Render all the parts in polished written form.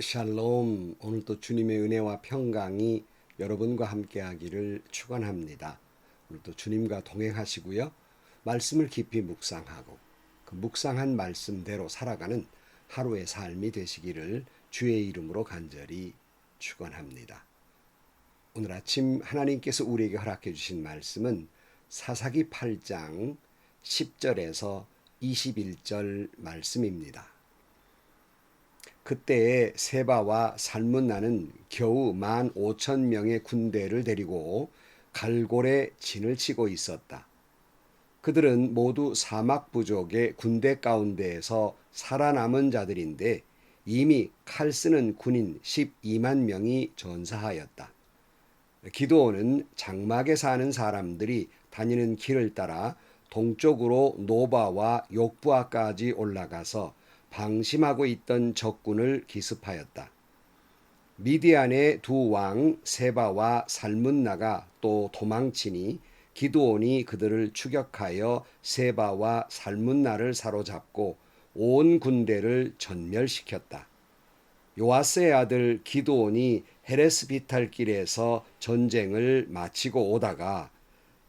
샬롬. 오늘도 주님의 은혜와 평강이 여러분과 함께하기를 축원합니다. 오늘도 주님과 동행하시고요. 말씀을 깊이 묵상하고 그 묵상한 말씀대로 살아가는 하루의 삶이 되시기를 주의 이름으로 간절히 축원합니다. 오늘 아침 하나님께서 우리에게 허락해 주신 말씀은 사사기 8장 10절에서 21절 말씀입니다. 그때에 세바와 살문나는 겨우 15,000명의 군대를 데리고 갈골에 진을 치고 있었다. 그들은 모두 사막 부족의 군대 가운데에서 살아남은 자들인데 이미 칼 쓰는 군인 12만 명이 전사하였다. 기드온은 장막에 사는 사람들이 다니는 길을 따라 동쪽으로 노바와 욕부아까지 올라가서 방심하고 있던 적군을 기습하였다. 미디안의 두 왕 세바와 살문나가 또 도망치니 기드온이 그들을 추격하여 세바와 살문나를 사로잡고 온 군대를 전멸시켰다. 요아스의 아들 기드온이 헤레스비탈길에서 전쟁을 마치고 오다가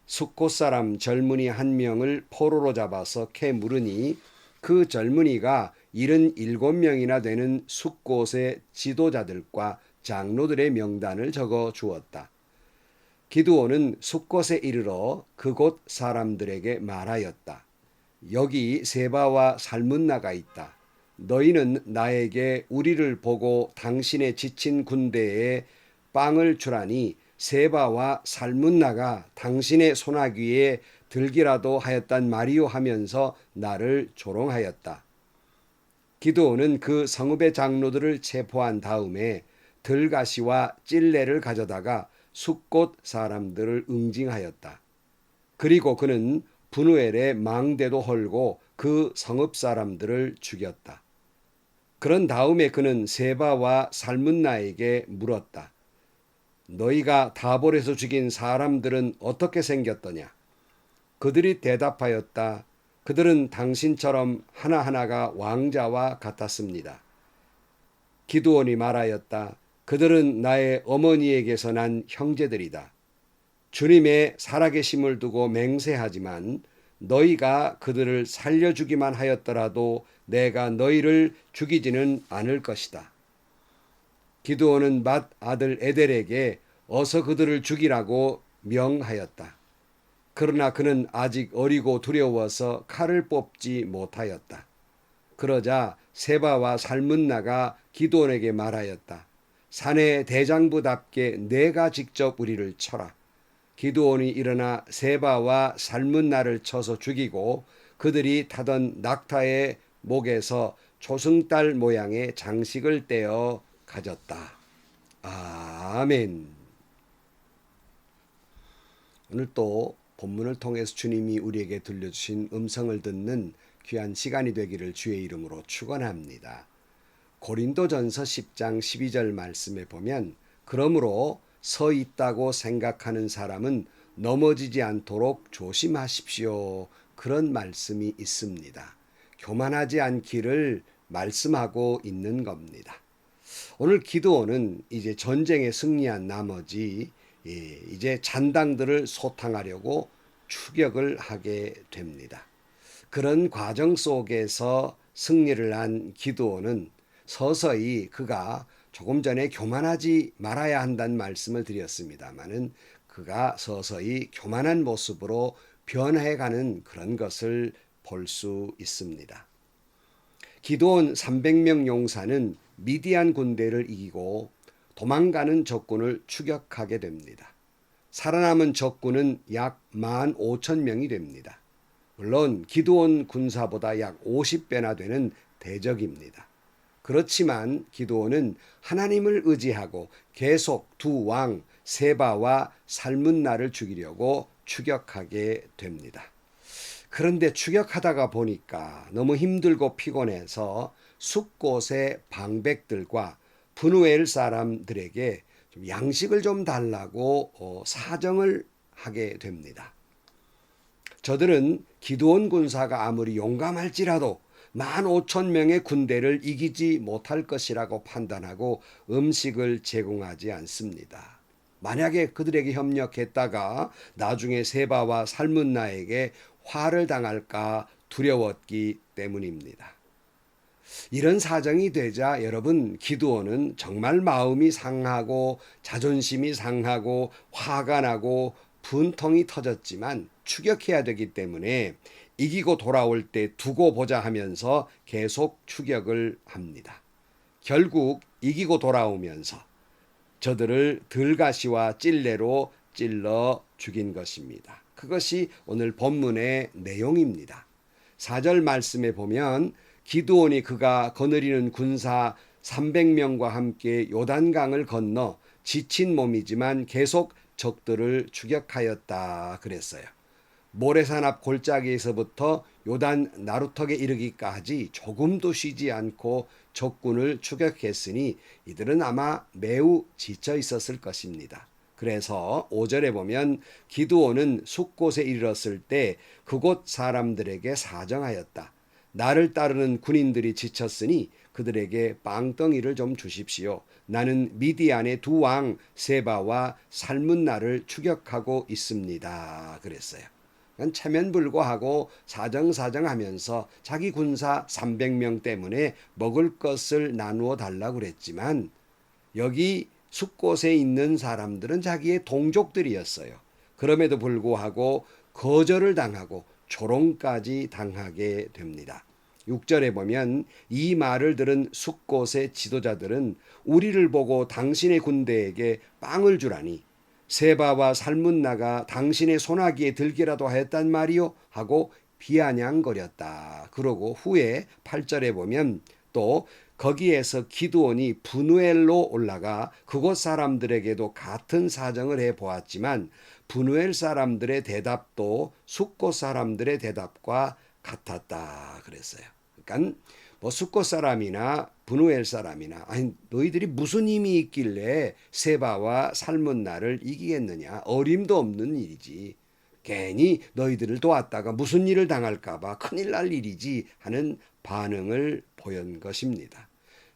숫곳 사람 젊은이 한 명을 포로로 잡아서 캐 물으니 그 젊은이가 77명이나 되는 숫곳의 지도자들과 장로들의 명단을 적어 주었다. 기드온은 숫곳에 이르러 그곳 사람들에게 말하였다. 여기 세바와 살문나가 있다. 너희는 나에게 우리를 보고 당신의 지친 군대에 빵을 주라니 세바와 살문나가 당신의 소나귀에 들기라도 하였단 말이요 하면서 나를 조롱하였다. 기드온은 그 성읍의 장로들을 체포한 다음에 들가시와 찔레를 가져다가 숫곳 사람들을 응징하였다. 그리고 그는 분우엘의 망대도 헐고 그 성읍 사람들을 죽였다. 그런 다음에 그는 세바와 살문나에게 물었다. 너희가 다볼에서 죽인 사람들은 어떻게 생겼더냐? 그들이 대답하였다. 그들은 당신처럼 하나하나가 왕자와 같았습니다. 기드온이 말하였다. 그들은 나의 어머니에게서 난 형제들이다. 주님의 살아계심을 두고 맹세하지만 너희가 그들을 살려주기만 하였더라도 내가 너희를 죽이지는 않을 것이다. 기드온은 맏 아들 에델에게 어서 그들을 죽이라고 명하였다. 그러나 그는 아직 어리고 두려워서 칼을 뽑지 못하였다. 그러자 세바와 살문나가 기드온에게 말하였다. 사내 대장부답게 내가 직접 우리를 쳐라. 기드온이 일어나 세바와 살문나를 쳐서 죽이고 그들이 타던 낙타의 목에서 조승달 모양의 장식을 떼어 가졌다. 아멘. 오늘 또 본문을 통해서 주님이 우리에게 들려주신 음성을 듣는 귀한 시간이 되기를 주의 이름으로 축원합니다. 고린도전서 10장 12절 말씀에 보면 그러므로 서 있다고 생각하는 사람은 넘어지지 않도록 조심하십시오. 그런 말씀이 있습니다. 교만하지 않기를 말씀하고 있는 겁니다. 오늘 기드온은 이제 전쟁에 승리한 나머지 이제 잔당들을 소탕하려고 추격을 하게 됩니다. 그런 과정 속에서 승리를 한 기드온은 서서히 그가 조금 전에 교만하지 말아야 한다는 말씀을 드렸습니다마는 그가 서서히 교만한 모습으로 변해가는 그런 것을 볼 수 있습니다. 기드온 300명 용사는 미디안 군대를 이기고 도망가는 적군을 추격하게 됩니다. 살아남은 적군은 약 15,000명이 됩니다. 물론 기드온 군사보다 약 50배나 되는 대적입니다. 그렇지만 기드온은 하나님을 의지하고 계속 두 왕 세바와 살문나를 죽이려고 추격하게 됩니다. 그런데 추격하다가 보니까 너무 힘들고 피곤해서 숫곳의 방백들과 분우엘 사람들에게 좀 양식을 좀 달라고 사정을 하게 됩니다. 저들은 기드온 군사가 아무리 용감할지라도 15,000명의 군대를 이기지 못할 것이라고 판단하고 음식을 제공하지 않습니다. 만약에 그들에게 협력했다가 나중에 세바와 살문나에게 화를 당할까 두려웠기 때문입니다. 이런 사정이 되자 여러분, 기드온은 정말 마음이 상하고 자존심이 상하고 화가 나고 분통이 터졌지만 추격해야 되기 때문에 이기고 돌아올 때 두고 보자 하면서 계속 추격을 합니다. 결국 이기고 돌아오면서 저들을 들가시와 찔레로 찔러 죽인 것입니다. 그것이 오늘 본문의 내용입니다. 4절 말씀에 보면 기드온이 그가 거느리는 군사 300명과 함께 요단강을 건너 지친 몸이지만 계속 적들을 추격하였다 그랬어요. 모래산 앞 골짜기에서부터 요단 나루턱에 이르기까지 조금도 쉬지 않고 적군을 추격했으니 이들은 아마 매우 지쳐 있었을 것입니다. 그래서 5절에 보면 기드온은 숫곳에 이르렀을 때 그곳 사람들에게 사정하였다. 나를 따르는 군인들이 지쳤으니 그들에게 빵덩이를 좀 주십시오. 나는 미디안의 두 왕 세바와 살문나를 추격하고 있습니다. 그랬어요. 체면불고하고 사정사정하면서 자기 군사 300명 때문에 먹을 것을 나누어 달라고 그랬지만 여기 숫곳에 있는 사람들은 자기의 동족들이었어요. 그럼에도 불구하고 거절을 당하고 조롱까지 당하게 됩니다. 6절에 보면 이 말을 들은 숫곳의 지도자들은 우리를 보고 당신의 군대에게 빵을 주라니 세바와 살문나가 당신의 소나기에 들기라도 하였단 말이요 하고 비아냥거렸다. 그러고 후에 8절에 보면 또 거기에서 기드온이 브누엘로 올라가 그곳 사람들에게도 같은 사정을 해 보았지만 브누엘 사람들의 대답도 숫곳 사람들의 대답과 같았다 그랬어요. 그러니까 뭐 숫곳 사람이나 브누엘 사람이나 아니 너희들이 무슨 힘이 있길래 세바와 살문나를 이기겠느냐, 어림도 없는 일이지. 괜히 너희들을 도왔다가 무슨 일을 당할까 봐 큰일 날 일이지 하는 반응을 보인 것입니다.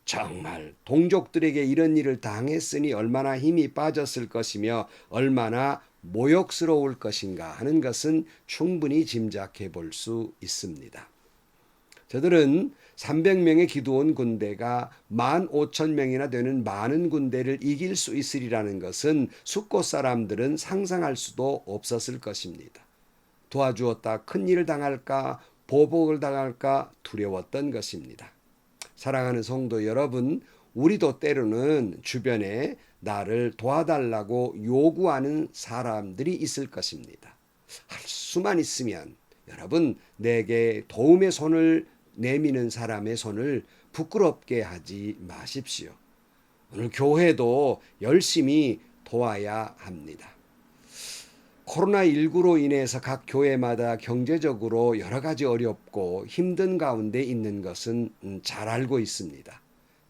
정말 동족들에게 이런 일을 당했으니 얼마나 힘이 빠졌을 것이며 얼마나 모욕스러울 것인가 하는 것은 충분히 짐작해 볼 수 있습니다. 저들은 300명의 기드온 군대가 15,000명이나 되는 많은 군대를 이길 수 있으리라는 것은 숫곳 사람들은 상상할 수도 없었을 것입니다. 도와주었다 큰일을 당할까 보복을 당할까 두려웠던 것입니다. 사랑하는 성도 여러분, 우리도 때로는 주변에 나를 도와달라고 요구하는 사람들이 있을 것입니다. 할 수만 있으면 여러분, 내게 도움의 손을 내미는 사람의 손을 부끄럽게 하지 마십시오. 오늘 교회도 열심히 도와야 합니다. 코로나19로 인해서 각 교회마다 경제적으로 여러 가지 어렵고 힘든 가운데 있는 것은 잘 알고 있습니다.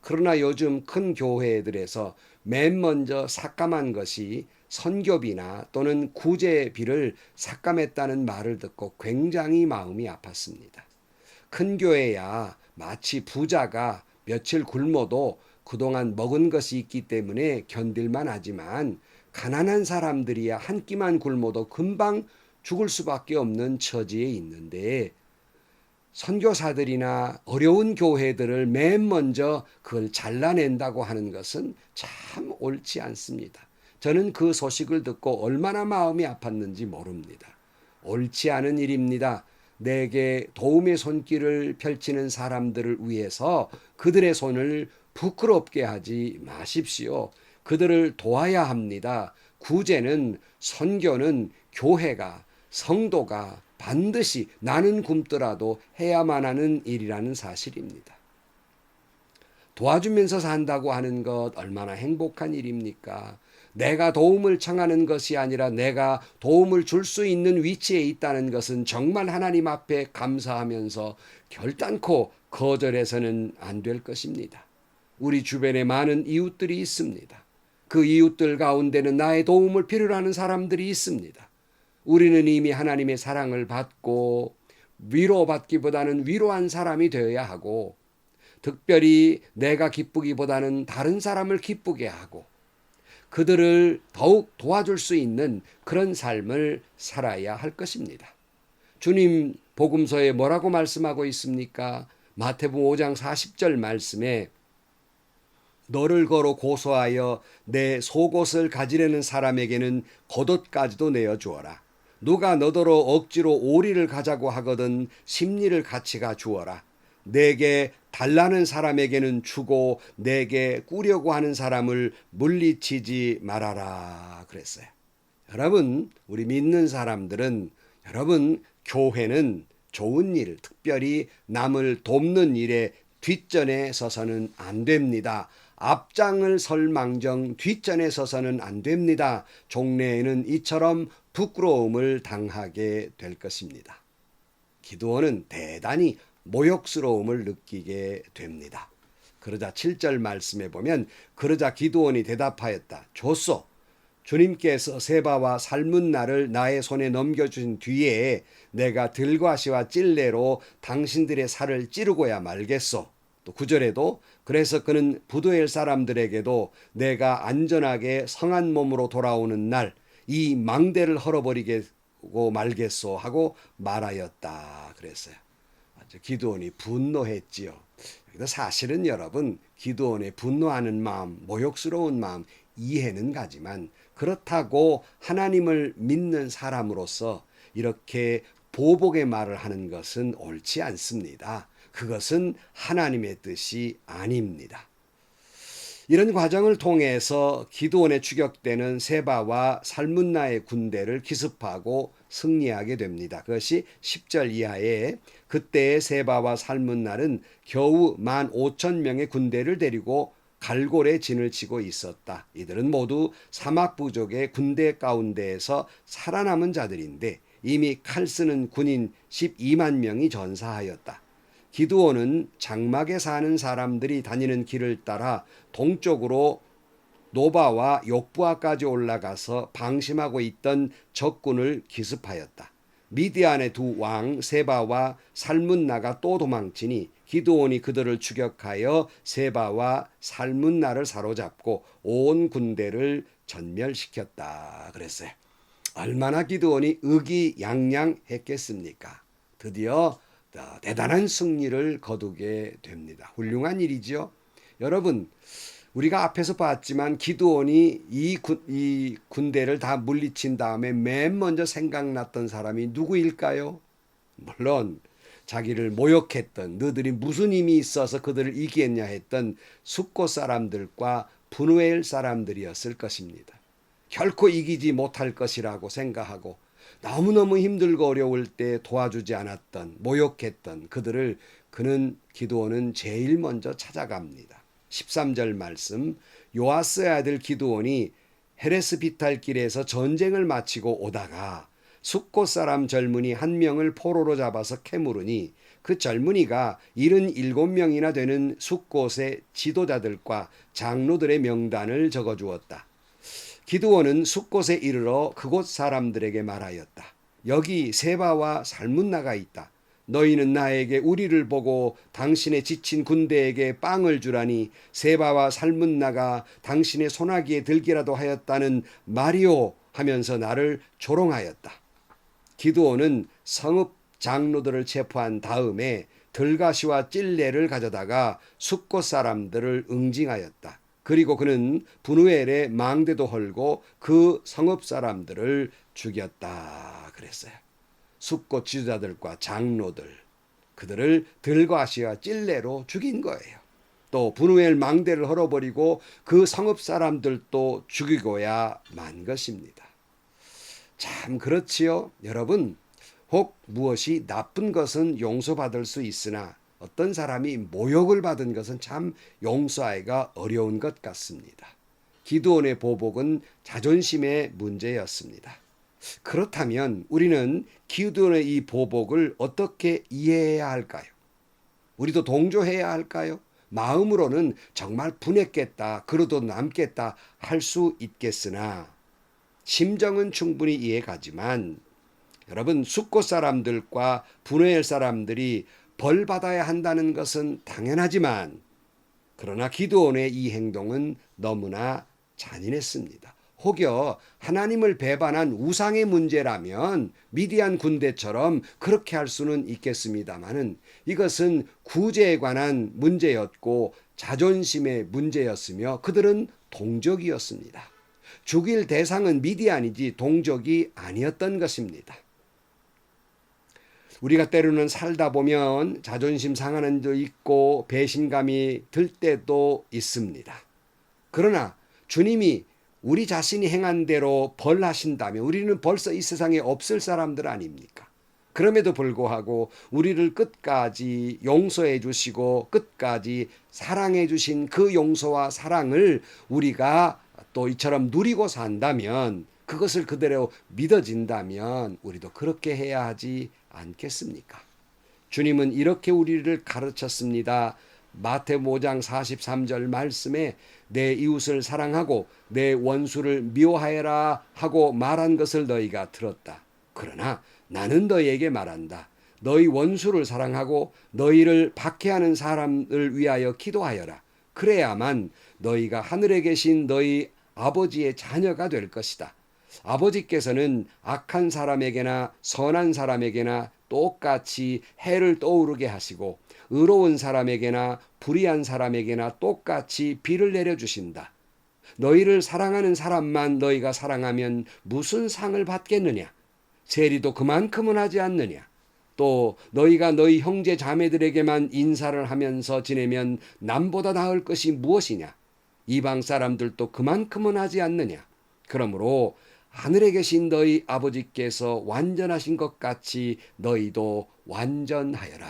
그러나 요즘 큰 교회들에서 맨 먼저 삭감한 것이 선교비나 또는 구제비를 삭감했다는 말을 듣고 굉장히 마음이 아팠습니다. 큰 교회야 마치 부자가 며칠 굶어도 그동안 먹은 것이 있기 때문에 견딜만 하지만 가난한 사람들이야 한 끼만 굶어도 금방 죽을 수밖에 없는 처지에 있는데 선교사들이나 어려운 교회들을 맨 먼저 그걸 잘라낸다고 하는 것은 참 옳지 않습니다. 저는 그 소식을 듣고 얼마나 마음이 아팠는지 모릅니다. 옳지 않은 일입니다. 내게 도움의 손길을 펼치는 사람들을 위해서 그들의 손을 부끄럽게 하지 마십시오. 그들을 도와야 합니다. 구제는 선교는 교회가 성도가 반드시 나는 굶더라도 해야만 하는 일이라는 사실입니다. 도와주면서 산다고 하는 것 얼마나 행복한 일입니까? 내가 도움을 청하는 것이 아니라 내가 도움을 줄 수 있는 위치에 있다는 것은 정말 하나님 앞에 감사하면서 결단코 거절해서는 안 될 것입니다. 우리 주변에 많은 이웃들이 있습니다. 그 이웃들 가운데는 나의 도움을 필요로 하는 사람들이 있습니다. 우리는 이미 하나님의 사랑을 받고 위로받기보다는 위로한 사람이 되어야 하고, 특별히 내가 기쁘기보다는 다른 사람을 기쁘게 하고, 그들을 더욱 도와줄 수 있는 그런 삶을 살아야 할 것입니다. 주님 복음서에 뭐라고 말씀하고 있습니까? 마태복음 5장 40절 말씀에 너를 걸어 고소하여 내 속옷을 가지려는 사람에게는 겉옷까지도 내어주어라. 누가 너더러 억지로 오리를 가자고 하거든 심리를 같이 가주어라. 내게 달라는 사람에게는 주고 내게 꾸려고 하는 사람을 물리치지 말아라 그랬어요. 여러분, 우리 믿는 사람들은, 여러분, 교회는 좋은 일, 특별히 남을 돕는 일에 뒷전에 서서는 안 됩니다. 앞장을 설 망정 뒷전에 서서는 안 됩니다. 종래에는 이처럼 부끄러움을 당하게 될 것입니다. 기드온은 대단히 모욕스러움을 느끼게 됩니다. 그러자 7절 말씀에 보면 그러자 기드온이 대답하였다. 좋소. 주님께서 세바와 살문나를 나의 손에 넘겨주신 뒤에 내가 들과시와 찔레로 당신들의 살을 찌르고야 말겠소. 또 9절에도 그래서 그는 부두엘 사람들에게도 내가 안전하게 성한 몸으로 돌아오는 날 이 망대를 헐어버리고 말겠소 하고 말하였다 그랬어요. 기드온이 분노했지요. 사실은 여러분, 기드온의 분노하는 마음, 모욕스러운 마음 이해는 가지만, 그렇다고 하나님을 믿는 사람으로서 이렇게 보복의 말을 하는 것은 옳지 않습니다. 그것은 하나님의 뜻이 아닙니다. 이런 과정을 통해서 기드온의 추격대는 세바와 살문나의 군대를 기습하고 승리하게 됩니다. 그것이 10절 이하에 그때의 세바와 살문나는 겨우 15,000명의 군대를 데리고 갈골에 진을 치고 있었다. 이들은 모두 사막 부족의 군대 가운데에서 살아남은 자들인데 이미 칼 쓰는 군인 12만 명이 전사하였다. 기드온은 장막에 사는 사람들이 다니는 길을 따라 동쪽으로 노바와 욕부아까지 올라가서 방심하고 있던 적군을 기습하였다. 미디안의 두 왕 세바와 살문나가 또 도망치니 기드온이 그들을 추격하여 세바와 살문나를 사로잡고 온 군대를 전멸시켰다 그랬어요. 얼마나 기드온이 의기양양했겠습니까? 드디어 대단한 승리를 거두게 됩니다. 훌륭한 일이죠. 여러분, 우리가 앞에서 봤지만 기드온이 이 군대를 다 물리친 다음에 맨 먼저 생각났던 사람이 누구일까요? 물론 자기를 모욕했던, 너들이 무슨 힘이 있어서 그들을 이기겠냐 했던 숫곳 사람들과 브누엘 사람들이었을 것입니다. 결코 이기지 못할 것이라고 생각하고 너무너무 힘들고 어려울 때 도와주지 않았던, 모욕했던 그들을 기드온은 제일 먼저 찾아갑니다. 13절 말씀, 요아스의 아들 기드온이 헤레스 비탈길에서 전쟁을 마치고 오다가 숫곳 사람 젊은이 한 명을 포로로 잡아서 캐물으니 그 젊은이가 77명이나 되는 숫곳의 지도자들과 장로들의 명단을 적어주었다. 기드온은 숫곳에 이르러 그곳 사람들에게 말하였다. 여기 세바와 살문나가 있다. 너희는 나에게 우리를 보고 당신의 지친 군대에게 빵을 주라니 세바와 살문나가 당신의 소나기에 들기라도 하였다는 말이오 하면서 나를 조롱하였다. 기드온은 성읍 장로들을 체포한 다음에 들가시와 찔레를 가져다가 숫곳 사람들을 응징하였다. 그리고 그는 브누엘의 망대도 헐고 그 성읍 사람들을 죽였다 그랬어요. 숫곳 지도자들과 장로들, 그들을 들과시와 찔레로 죽인 거예요. 또 브누엘 망대를 헐어버리고 그 성읍 사람들도 죽이고야 만 것입니다. 참 그렇지요. 여러분, 혹 무엇이 나쁜 것은 용서받을 수 있으나 어떤 사람이 모욕을 받은 것은 참 용서하기가 어려운 것 같습니다. 기드온의 보복은 자존심의 문제였습니다. 그렇다면 우리는 기드온의 이 보복을 어떻게 이해해야 할까요? 우리도 동조해야 할까요? 마음으로는 정말 분했겠다, 그러도 남겠다 할 수 있겠으나 심정은 충분히 이해가지만 여러분, 숙고 사람들과 분노엘 사람들이 벌 받아야 한다는 것은 당연하지만, 그러나 기드온의 이 행동은 너무나 잔인했습니다. 혹여 하나님을 배반한 우상의 문제라면 미디안 군대처럼 그렇게 할 수는 있겠습니다마는, 이것은 구제에 관한 문제였고 자존심의 문제였으며 그들은 동족이었습니다. 죽일 대상은 미디안이지 동족이 아니었던 것입니다. 우리가 때로는 살다 보면 자존심 상하는 데 있고 배신감이 들 때도 있습니다. 그러나 주님이 우리 자신이 행한 대로 벌하신다면 우리는 벌써 이 세상에 없을 사람들 아닙니까? 그럼에도 불구하고 우리를 끝까지 용서해 주시고 끝까지 사랑해 주신 그 용서와 사랑을 우리가 또 이처럼 누리고 산다면, 그것을 그대로 믿어진다면 우리도 그렇게 해야 하지 않겠습니까? 주님은 이렇게 우리를 가르쳤습니다. 마태복음 5장 43절 말씀에 내 이웃을 사랑하고 내 원수를 미워하여라 하고 말한 것을 너희가 들었다. 그러나 나는 너희에게 말한다. 너희 원수를 사랑하고 너희를 박해하는 사람을 위하여 기도하여라. 그래야만 너희가 하늘에 계신 너희 아버지의 자녀가 될 것이다. 아버지께서는 악한 사람에게나 선한 사람에게나 똑같이 해를 떠오르게 하시고 의로운 사람에게나 불의한 사람에게나 똑같이 비를 내려주신다. 너희를 사랑하는 사람만 너희가 사랑하면 무슨 상을 받겠느냐? 세리도 그만큼은 하지 않느냐? 또 너희가 너희 형제 자매들에게만 인사를 하면서 지내면 남보다 나을 것이 무엇이냐? 이방 사람들도 그만큼은 하지 않느냐? 그러므로 하늘에 계신 너희 아버지께서 완전하신 것 같이 너희도 완전하여라.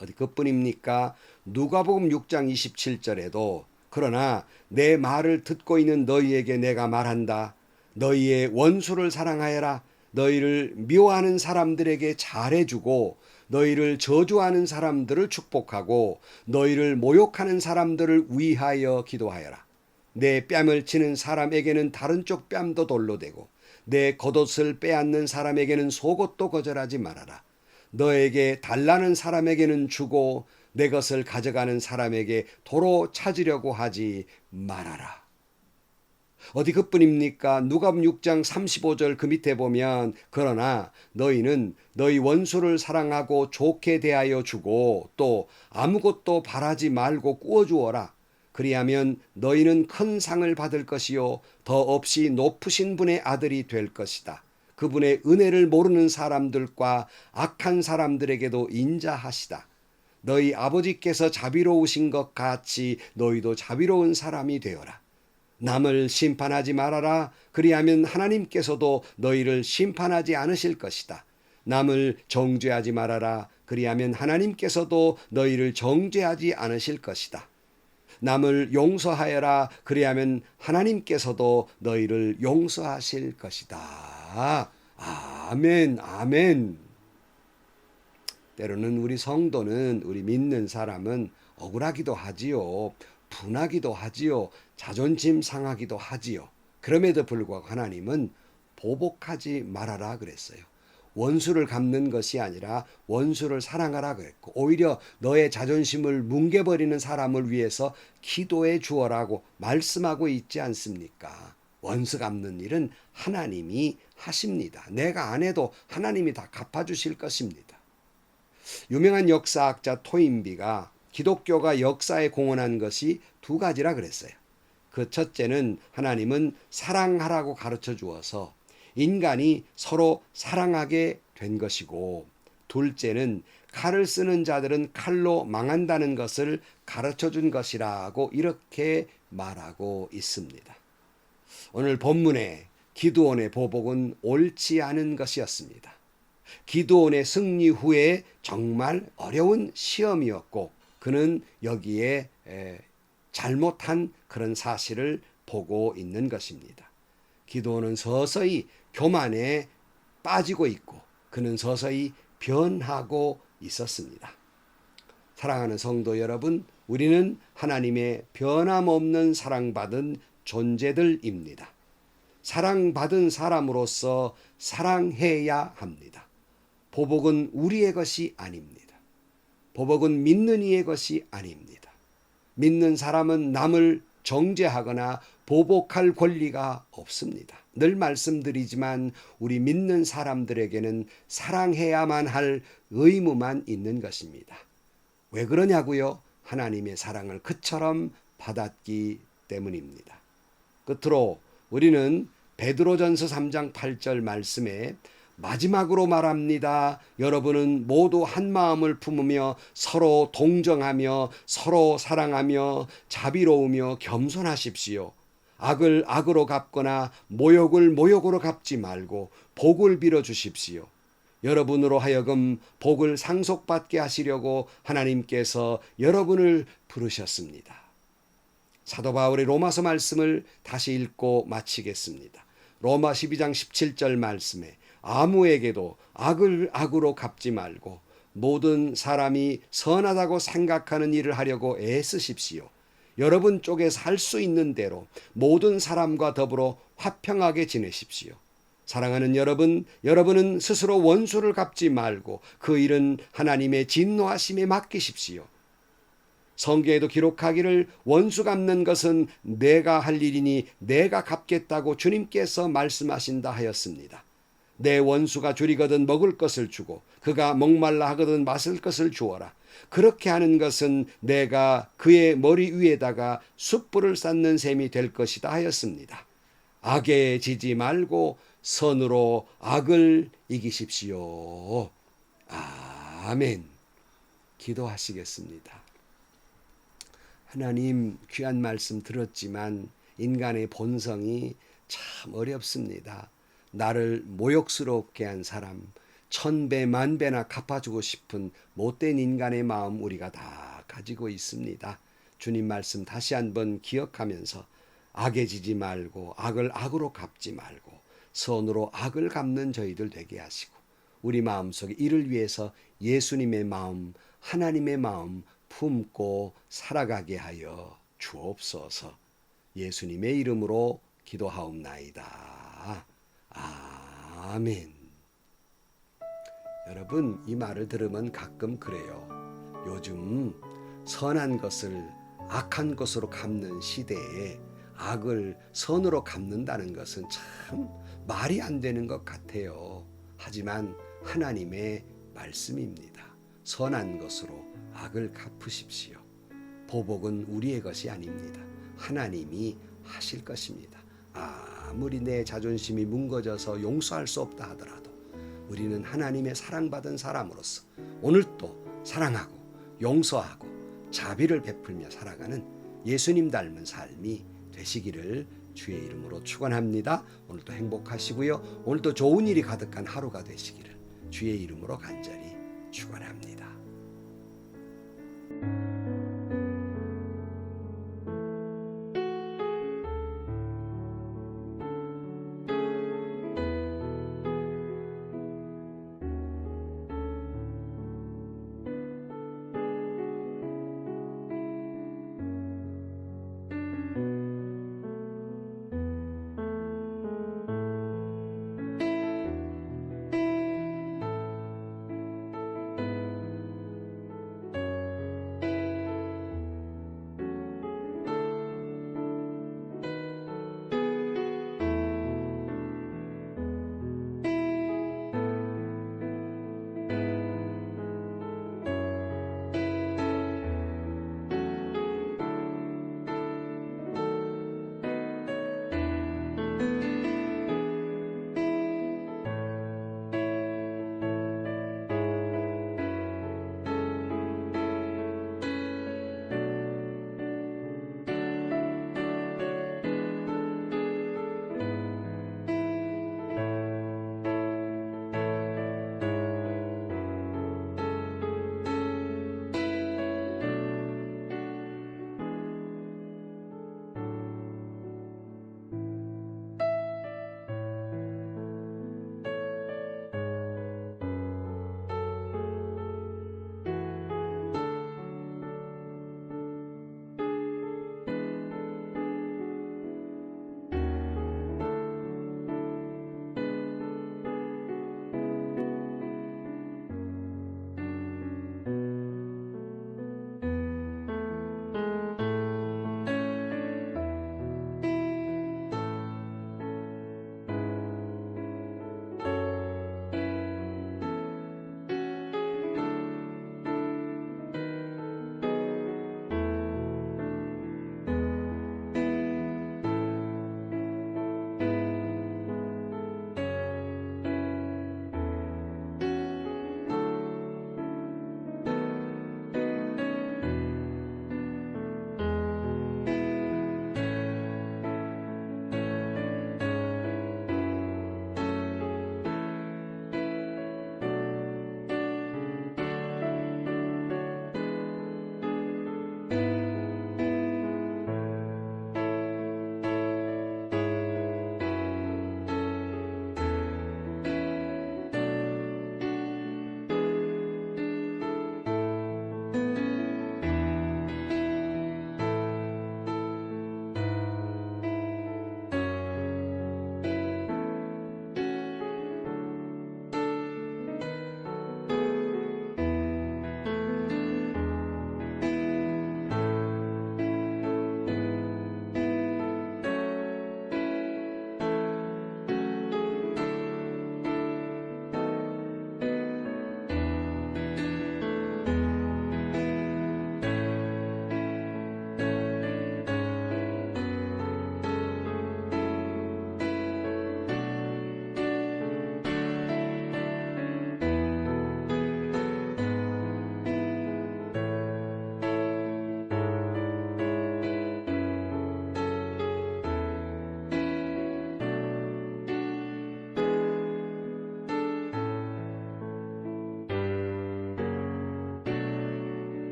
어디 그뿐입니까? 누가복음 6장 27절에도 그러나 내 말을 듣고 있는 너희에게 내가 말한다. 너희의 원수를 사랑하여라. 너희를 미워하는 사람들에게 잘해주고 너희를 저주하는 사람들을 축복하고 너희를 모욕하는 사람들을 위하여 기도하여라. 내 뺨을 치는 사람에게는 다른 쪽 뺨도 돌로 대고 내 겉옷을 빼앗는 사람에게는 속옷도 거절하지 말아라. 너에게 달라는 사람에게는 주고 내 것을 가져가는 사람에게 도로 찾으려고 하지 말아라. 어디 그뿐입니까? 누가복음 6장 35절 그 밑에 보면 그러나 너희는 너희 원수를 사랑하고 좋게 대하여 주고 또 아무것도 바라지 말고 꾸어주어라. 그리하면 너희는 큰 상을 받을 것이요 더 없이 높으신 분의 아들이 될 것이다. 그분의 은혜를 모르는 사람들과 악한 사람들에게도 인자하시다. 너희 아버지께서 자비로우신 것 같이 너희도 자비로운 사람이 되어라. 남을 심판하지 말아라. 그리하면 하나님께서도 너희를 심판하지 않으실 것이다. 남을 정죄하지 말아라. 그리하면 하나님께서도 너희를 정죄하지 않으실 것이다. 남을 용서하여라. 그리하면 하나님께서도 너희를 용서하실 것이다. 아멘, 아멘. 때로는 우리 성도는, 우리 믿는 사람은 억울하기도 하지요. 분하기도 하지요. 자존심 상하기도 하지요. 그럼에도 불구하고 하나님은 보복하지 말아라 그랬어요. 원수를 갚는 것이 아니라 원수를 사랑하라 그랬고, 오히려 너의 자존심을 뭉개버리는 사람을 위해서 기도해 주어라고 말씀하고 있지 않습니까? 원수 갚는 일은 하나님이 하십니다. 내가 안 해도 하나님이 다 갚아주실 것입니다. 유명한 역사학자 토인비가 기독교가 역사에 공헌한 것이 두 가지라 그랬어요. 그 첫째는 하나님은 사랑하라고 가르쳐 주어서 인간이 서로 사랑하게 된 것이고, 둘째는 칼을 쓰는 자들은 칼로 망한다는 것을 가르쳐 준 것이라고 이렇게 말하고 있습니다. 오늘 본문의 기드온의 보복은 옳지 않은 것이었습니다. 기드온의 승리 후에 정말 어려운 시험이었고 그는 여기에 잘못한 그런 사실을 보고 있는 것입니다. 기드온은 서서히 교만에 빠지고 있고 그는 서서히 변하고 있었습니다. 사랑하는 성도 여러분, 우리는 하나님의 변함없는 사랑받은 존재들입니다. 사랑받은 사람으로서 사랑해야 합니다. 보복은 우리의 것이 아닙니다. 보복은 믿는 이의 것이 아닙니다. 믿는 사람은 남을 정죄하거나 보복할 권리가 없습니다. 늘 말씀드리지만 우리 믿는 사람들에게는 사랑해야만 할 의무만 있는 것입니다. 왜 그러냐고요? 하나님의 사랑을 그처럼 받았기 때문입니다. 끝으로 우리는 베드로전서 3장 8절 말씀에 마지막으로 말합니다. 여러분은 모두 한 마음을 품으며 서로 동정하며 서로 사랑하며 자비로우며 겸손하십시오. 악을 악으로 갚거나 모욕을 모욕으로 갚지 말고 복을 빌어 주십시오. 여러분으로 하여금 복을 상속받게 하시려고 하나님께서 여러분을 부르셨습니다. 사도 바울의 로마서 말씀을 다시 읽고 마치겠습니다. 로마 12장 17절 말씀에 아무에게도 악을 악으로 갚지 말고 모든 사람이 선하다고 생각하는 일을 하려고 애쓰십시오. 여러분 쪽에서 할 수 있는 대로 모든 사람과 더불어 화평하게 지내십시오. 사랑하는 여러분, 여러분은 스스로 원수를 갚지 말고 그 일은 하나님의 진노하심에 맡기십시오. 성경에도 기록하기를 원수 갚는 것은 내가 할 일이니 내가 갚겠다고 주님께서 말씀하신다 하였습니다. 내 원수가 줄이거든 먹을 것을 주고 그가 목말라 하거든 마실 것을 주어라. 그렇게 하는 것은 내가 그의 머리 위에다가 숯불을 쌓는 셈이 될 것이다 하였습니다. 악에 지지 말고 선으로 악을 이기십시오. 아멘. 기도하시겠습니다. 하나님, 귀한 말씀 들었지만 인간의 본성이 참 어렵습니다. 나를 모욕스럽게 한 사람, 천배 만배나 갚아주고 싶은 못된 인간의 마음 우리가 다 가지고 있습니다. 주님 말씀 다시 한번 기억하면서 악에 지지 말고 악을 악으로 갚지 말고 선으로 악을 갚는 저희들 되게 하시고 우리 마음속에 이를 위해서 예수님의 마음, 하나님의 마음 품고 살아가게 하여 주옵소서. 예수님의 이름으로 기도하옵나이다. 아멘. 여러분, 이 말을 들으면 가끔 그래요. 요즘 선한 것을 악한 것으로 갚는 시대에 악을 선으로 갚는다는 것은 참 말이 안 되는 것 같아요. 하지만 하나님의 말씀입니다. 선한 것으로 악을 갚으십시오. 보복은 우리의 것이 아닙니다. 하나님이 하실 것입니다. 아무리 내 자존심이 뭉거져서 용서할 수 없다 하더라도 우리는 하나님의 사랑받은 사람으로서 오늘도 사랑하고 용서하고 자비를 베풀며 살아가는 예수님 닮은 삶이 되시기를 주의 이름으로 축원합니다. 오늘도 행복하시고요. 오늘도 좋은 일이 가득한 하루가 되시기를 주의 이름으로 간절히 축원합니다.